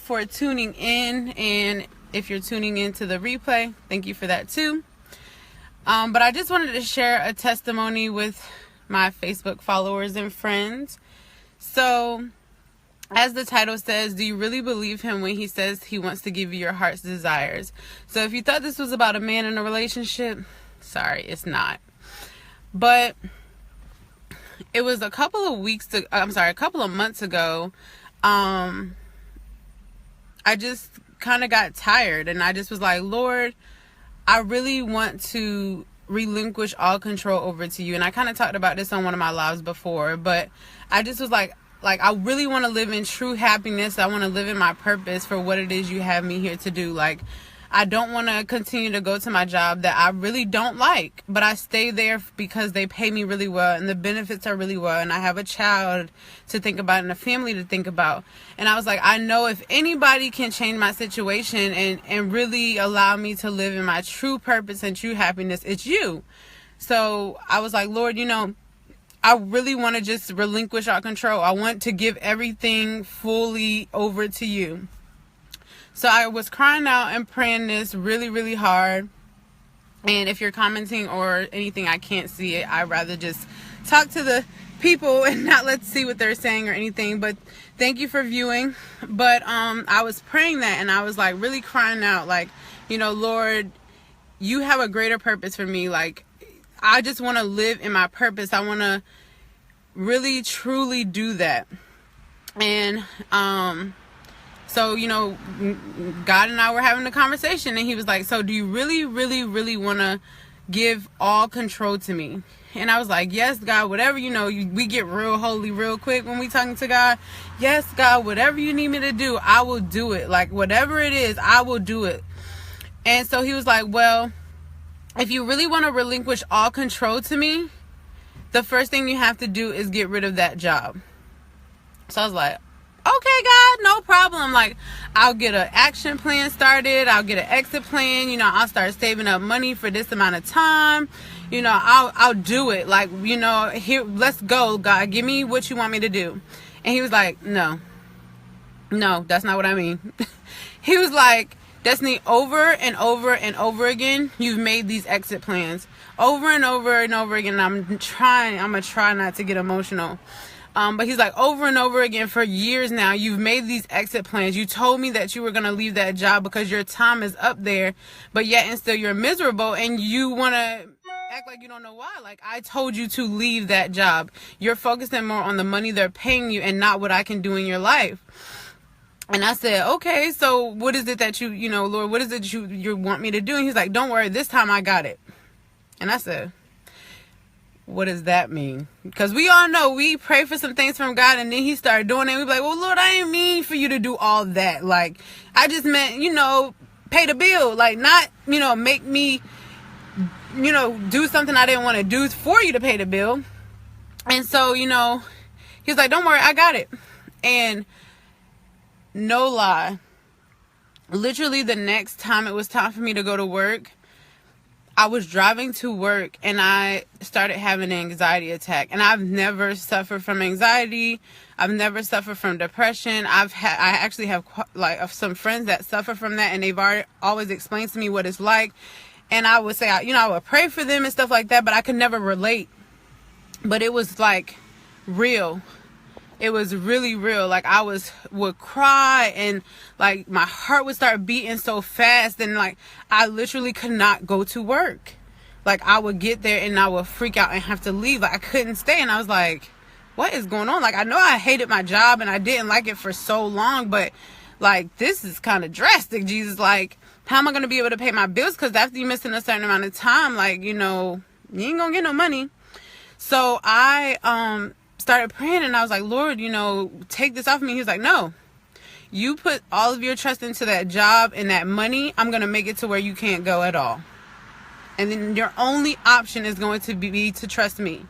for tuning in, and if you're tuning into the replay, thank you for that too. But I just wanted to share a testimony with my Facebook followers and friends. So, as the title says, do you really believe him when he says he wants to give you your heart's desires? So if you thought this was about a man in a relationship, sorry, it's not. But it was a couple of months ago, I just kind of got tired, and I just was like, Lord, I really want to relinquish all control over to you. And I kind of talked about this on one of my lives before, but I just was like I really want to live in true happiness. I want to live in my purpose for what it is you have me here to do. Like, I don't want to continue to go to my job that I really don't like, but I stay there because they pay me really well and the benefits are really well, and I have a child to think about and a family to think about. And I was like, I know if anybody can change my situation and really allow me to live in my true purpose and true happiness, it's you. So I was like, Lord, I really want to just relinquish our control. I want to give everything fully over to you. So I was crying out and praying this really, really hard. And if you're commenting or anything, I can't see it. I'd rather just talk to the people and not let's see what they're saying or anything. But thank you for viewing. But I was praying that, and I was like really crying out, like, Lord, you have a greater purpose for me. Like, I just want to live in my purpose. I want to really, truly do that. And so, God and I were having a conversation, and he was like, so do you really, really, really want to give all control to me? And I was like, yes, God, whatever, we get real holy real quick when we talking to God. Yes, God, whatever you need me to do, I will do it. Like, whatever it is, I will do it. And so he was like, well, if you really want to relinquish all control to me, the first thing you have to do is get rid of that job. So I was like, okay, God, no problem. Like, I'll get an action plan started. I'll get an exit plan. I'll start saving up money for this amount of time. I'll do it. Like, here, let's go, God. Give me what you want me to do. And he was like, no, that's not what I mean. He was like, Destiny, over and over and over again, you've made these exit plans over and over and over again. And I'm going to try not to get emotional. But he's like, over and over again for years now, you've made these exit plans. You told me that you were going to leave that job because your time is up there, but yet and still you're miserable, and you want to act like you don't know why. Like, I told you to leave that job. You're focusing more on the money they're paying you and not what I can do in your life. And I said, okay, so what is it that Lord, what is it you want me to do? And he's like, don't worry, this time I got it. And I said, what does that mean? Because we all know we pray for some things from God, and then he started doing it. We be like, well, Lord, I didn't mean for you to do all that. Like, I just meant, pay the bill. Like, not, make me, do something I didn't want to do for you to pay the bill. And so, he was like, don't worry, I got it. And no lie, literally the next time it was time for me to go to work, I was driving to work and I started having an anxiety attack. And I've never suffered from anxiety. I've never suffered from depression. I actually have some friends that suffer from that, and they've always explained to me what it's like. And I would say, I would pray for them and stuff like that, but I could never relate. But it was like real. It was really real. Like, I would cry, and like my heart would start beating so fast, and like I literally could not go to work. Like, I would get there and I would freak out and have to leave. Like, I couldn't stay, and I was like, what is going on? Like, I know I hated my job and I didn't like it for so long, but like, this is kind of drastic, Jesus. Like, how am I going to be able to pay my bills? Because after you missing a certain amount of time, like, you ain't gonna get no money. So I started praying, and I was like, Lord, take this off me. He was like, no, you put all of your trust into that job and that money. I'm going to make it to where you can't go at all. And then your only option is going to be to trust me.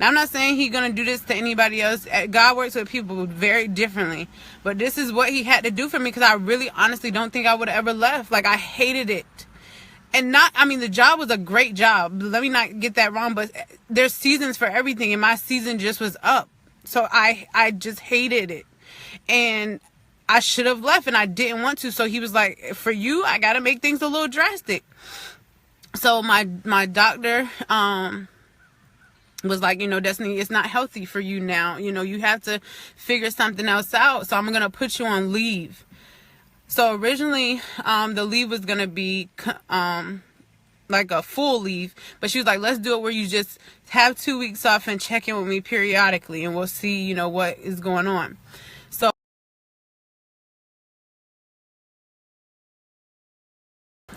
Now, I'm not saying he's going to do this to anybody else. God works with people very differently, but this is what he had to do for me, because I really honestly don't think I would have ever left. Like, I hated it. And the job was a great job. Let me not get that wrong, but there's seasons for everything, and my season just was up. So I just hated it. And I should have left and I didn't want to. So he was like, for you, I got to make things a little drastic. So my doctor was like, Destiny, it's not healthy for you now. You have to figure something else out. So I'm going to put you on leave. So originally, the leave was going to be like a full leave, but she was like, let's do it where you just have 2 weeks off and check in with me periodically, and we'll see, what is going on. So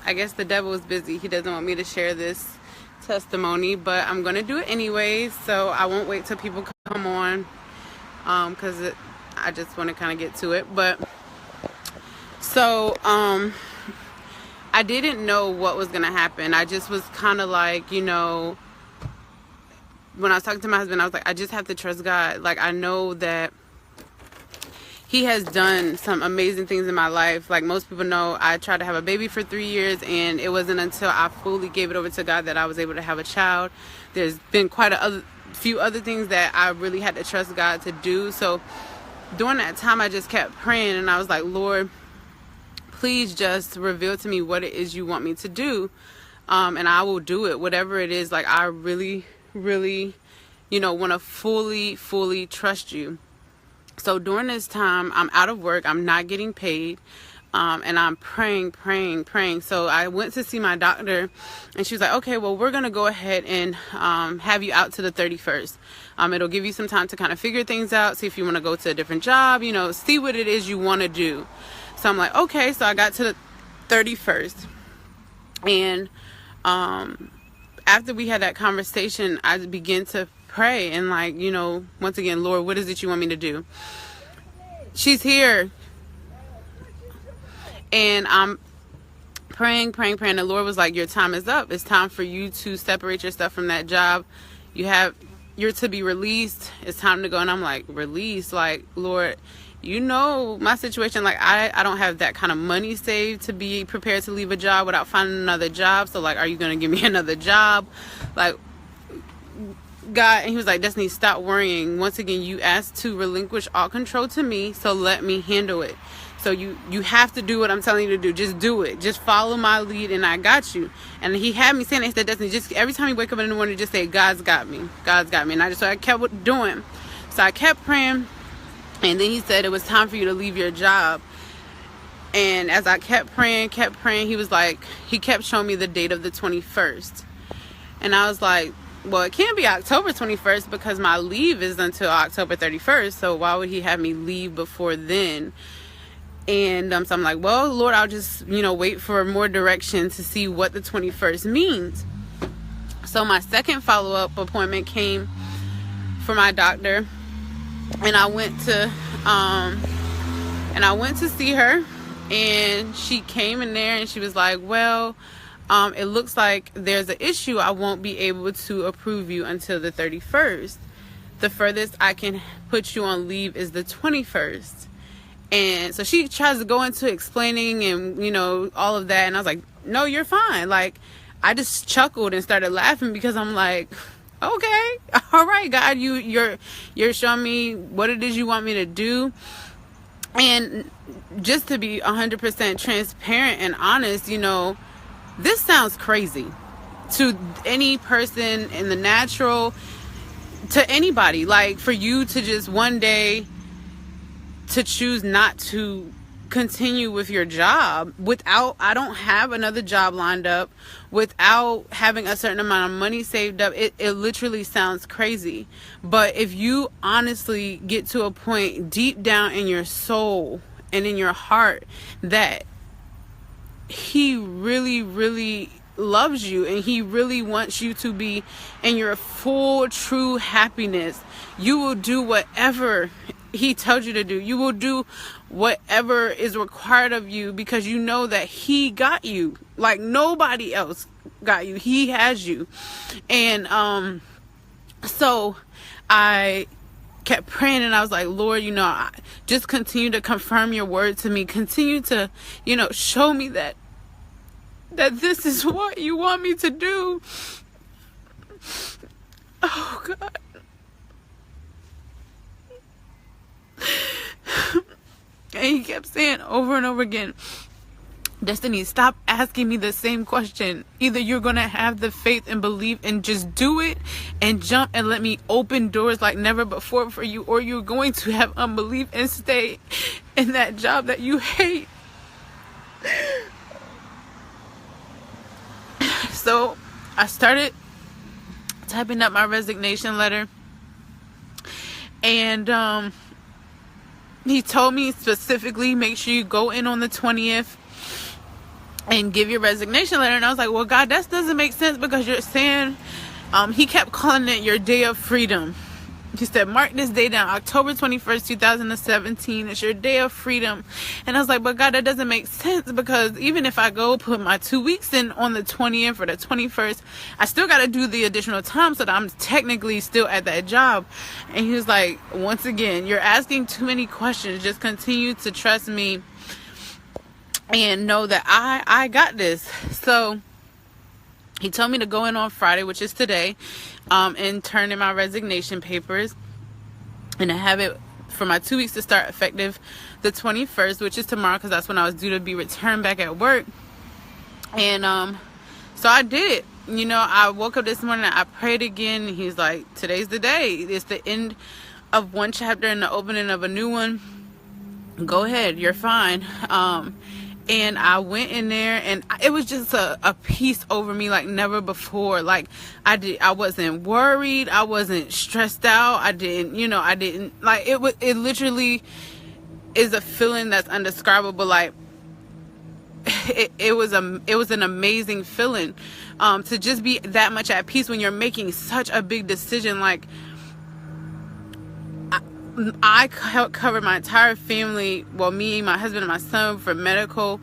I guess the devil is busy. He doesn't want me to share this testimony, but I'm going to do it anyways. So I won't wait till people come on, because I just want to kind of get to it. But so, I didn't know what was going to happen. I just was kind of like, when I was talking to my husband, I was like, I just have to trust God. Like, I know that he has done some amazing things in my life. Like most people know, I tried to have a baby for 3 years, and it wasn't until I fully gave it over to God that I was able to have a child. There's been quite a few other things that I really had to trust God to do. So during that time, I just kept praying, and I was like, Lord, please just reveal to me what it is you want me to do, and I will do it, whatever it is. Like, I really, really, want to fully trust you. So during this time, I'm out of work, I'm not getting paid, and I'm praying. So I went to see my doctor, and she was like, okay, well, we're going to go ahead and have you out to the 31st. It'll give you some time to kind of figure things out, see if you want to go to a different job, see what it is you want to do. So I'm like, okay. So I got to the 31st, and after we had that conversation, I began to pray and like, once again, Lord, what is it you want me to do? She's here. And I'm praying. The Lord was like, your time is up. It's time for you to separate yourself from that job. You're to be released. It's time to go. And I'm like, release? Like, Lord, my situation. Like, I don't have that kind of money saved to be prepared to leave a job without finding another job. So like, are you going to give me another job? Like, God. And he was like, Destiny, stop worrying. Once again, you asked to relinquish all control to me, so let me handle it. So you have to do what I'm telling you to do. Just do it. Just follow my lead, and I got you. And he had me saying, he said, Destiny, just every time you wake up in the morning, just say, God's got me. God's got me. And so I kept doing. So I kept praying. And then he said it was time for you to leave your job. And as I kept praying, he was like, he kept showing me the date of the 21st. And I was like, well, it can't be October 21st because my leave is until October 31st. So why would he have me leave before then? And so I'm like, well, Lord, I'll just, wait for more direction to see what the 21st means. So my second follow-up appointment came for my doctor. And I went to see her, and she came in there and she was like, well, it looks like there's an issue. I won't be able to approve you until the 31st. The furthest I can put you on leave is the 21st. And so she tries to go into explaining and, all of that. And I was like, no, you're fine. Like, I just chuckled and started laughing because I'm like, okay, all right, God, you're showing me what it is you want me to do. And just to be 100% transparent and honest, this sounds crazy to any person in the natural, to anybody. Like, for you to just one day to choose not to continue with your job I don't have another job lined up, without having a certain amount of money saved up. It literally sounds crazy. But if you honestly get to a point deep down in your soul and in your heart that he really, really loves you and he really wants you to be in your full, true happiness, you will do whatever he tells you to do. You will do whatever is required of you because you know that he got you. Like, nobody else got you. He has you. And so I kept praying, and I was like, Lord, just continue to confirm your word to me. Continue to, show me that this is what you want me to do. Oh, God. And he kept saying over and over again, Destiny, stop asking me the same question. Either you're going to have the faith and believe and just do it and jump and let me open doors like never before for you, or you're going to have unbelief and stay in that job that you hate. So I started typing up my resignation letter, and he told me specifically, make sure you go in on the 20th and give your resignation letter. And I was like, well, God, that doesn't make sense, because you're saying, he kept calling it your day of freedom. He said, mark this day down, October 21st, 2017. It's your day of freedom. And I was like, but God, that doesn't make sense, because even if I go put my 2 weeks in on the 20th or the 21st, I still got to do the additional time so that I'm technically still at that job. And he was like, once again, you're asking too many questions. Just continue to trust me and know that I got this. So he told me to go in on Friday, which is today, and turn in my resignation papers, and to have it for my 2 weeks to start effective the 21st, which is tomorrow, because that's when I was due to be returned back at work. And so I did it. You know, I woke up this morning, I prayed again, and he's like, today's the day. It's the end of one chapter and the opening of a new one. Go ahead, you're fine. And I went in there, and it was just a peace over me like never before. Like I wasn't worried. I wasn't stressed out. I didn't like it literally is a feeling that's undescribable. Like it was an amazing feeling, to just be that much at peace when you're making such a big decision. Like, I covered my entire family, well, me, my husband, and my son, for medical.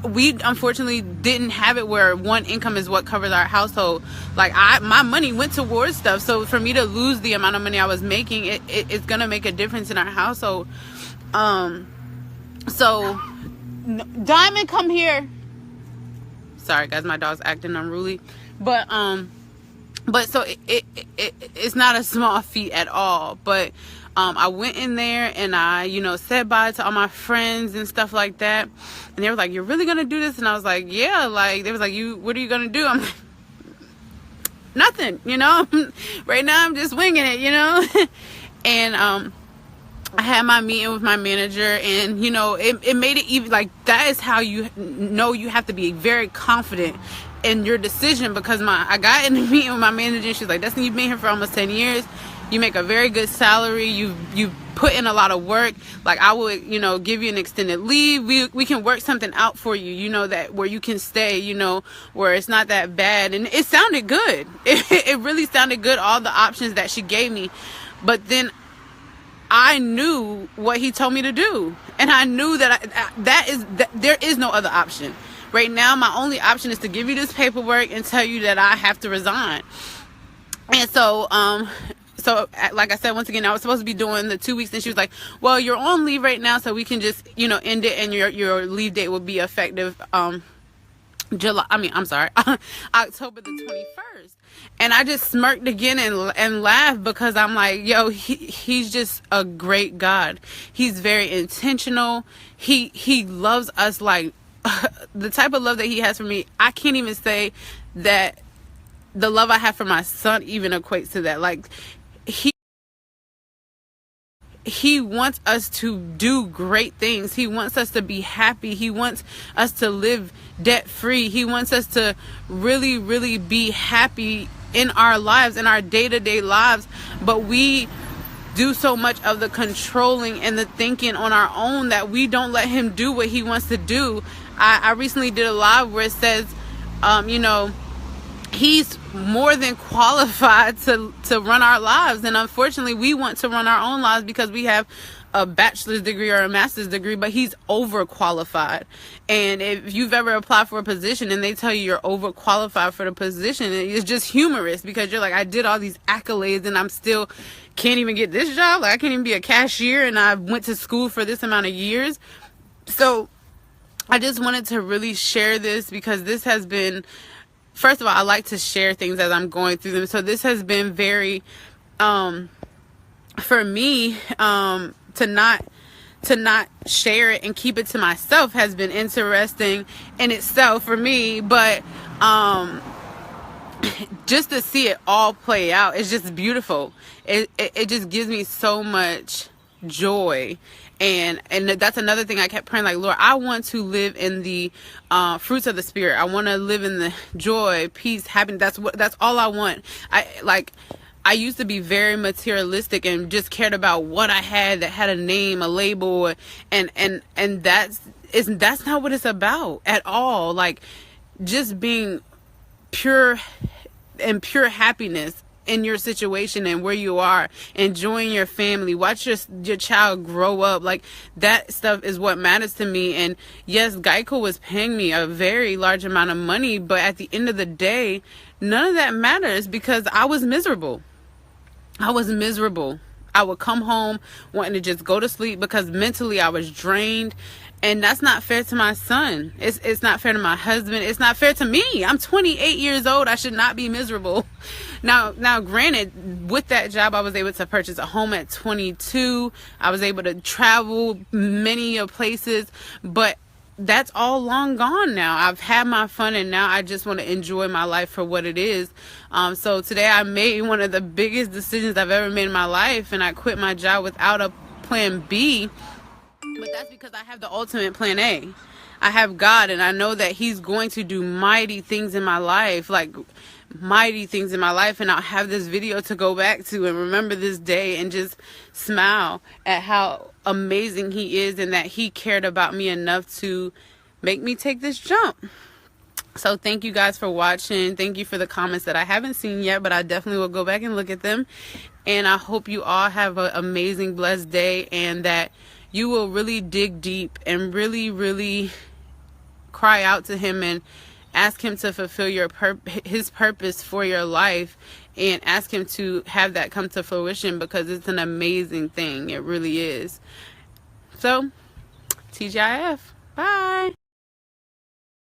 We unfortunately didn't have it where one income is what covers our household. Like, my money went towards stuff. So for me to lose the amount of money I was making, it's gonna make a difference in our household. So Diamond, come here. Sorry guys, my dog's acting unruly, but so it's not a small feat at all. But I went in there and I, said bye to all my friends and stuff like that. And they were like, you're really going to do this? And I was like, yeah. Like, they was like, what are you going to do? I'm like, nothing, Right now I'm just winging it, And I had my meeting with my manager, and, it made it even, like, that is how you know you have to be very confident in your decision, because I got in the meeting with my manager, and she's like, Destiny, you've been here for almost 10 years. You make a very good salary. You put in a lot of work. Like, I would, give you an extended leave. We can work something out for you, that where you can stay, where it's not that bad. And it sounded good. It really sounded good, all the options that she gave me. But then I knew what he told me to do. And I knew that there is no other option. Right now, my only option is to give you this paperwork and tell you that I have to resign. And so, like I said, once again, I was supposed to be doing the 2 weeks, and she was like, well, you're on leave right now, so we can just, end it, and your leave date will be effective, October the 21st. And I just smirked again and laughed, because I'm like, yo, he's just a great God. He's very intentional. He loves us like, the type of love that he has for me. I can't even say that the love I have for my son even equates to that. Like, he wants us to do great things. He wants us to be happy. He wants us to live debt free. He wants us to really, really be happy in our lives, in our day-to-day lives. But we do so much of the controlling and the thinking on our own that we don't let him do what he wants to do. I recently did a live where it says, he's more than qualified to run our lives. And unfortunately, we want to run our own lives because we have a bachelor's degree or a master's degree, but he's overqualified. And if you've ever applied for a position and they tell you you're overqualified for the position, it's just humorous, because you're like, I did all these accolades and I'm still can't even get this job. Like, I can't even be a cashier, and I went to school for this amount of years. So I just wanted to really share this, because this has been, first of all, I like to share things as I'm going through them. So this has been very for me, to not share it and keep it to myself has been interesting in itself for me. But just to see it all play out, it's just beautiful. It just gives me so much joy. And that's another thing I kept praying, like, Lord, I want to live in the fruits of the Spirit. I want to live in the joy, peace, happiness. That's all I want. I used to be very materialistic and just cared about what I had that had a name, a label, and that's not what it's about at all. Like, just being pure happiness in your situation and where you are, enjoying your family, watch your child grow up. Like, that stuff is what matters to me. And yes, Geico was paying me a very large amount of money, but at the end of the day, none of that matters because I was miserable. I would come home wanting to just go to sleep because mentally I was drained. And that's not fair to my son. It's not fair to my husband. It's not fair to me. I'm 28 years old. I should not be miserable. Now, granted, with that job, I was able to purchase a home at 22. I was able to travel many places, but that's all long gone now. I've had my fun, and now I just want to enjoy my life for what it is. So today I made one of the biggest decisions I've ever made in my life, and I quit my job without a plan B. But that's because I have the ultimate plan A. I have God, and I know that He's going to do mighty things in my life, and I'll have this video to go back to and remember this day and just smile at how amazing He is and that He cared about me enough to make me take this jump. So thank you guys for watching. Thank you for the comments that I haven't seen yet, but I definitely will go back and look at them. And I hope you all have an amazing, blessed day, and that you will really dig deep and really, really cry out to Him and ask Him to fulfill His purpose for your life, and ask Him to have that come to fruition, because it's an amazing thing. It really is. So, TGIF. Bye.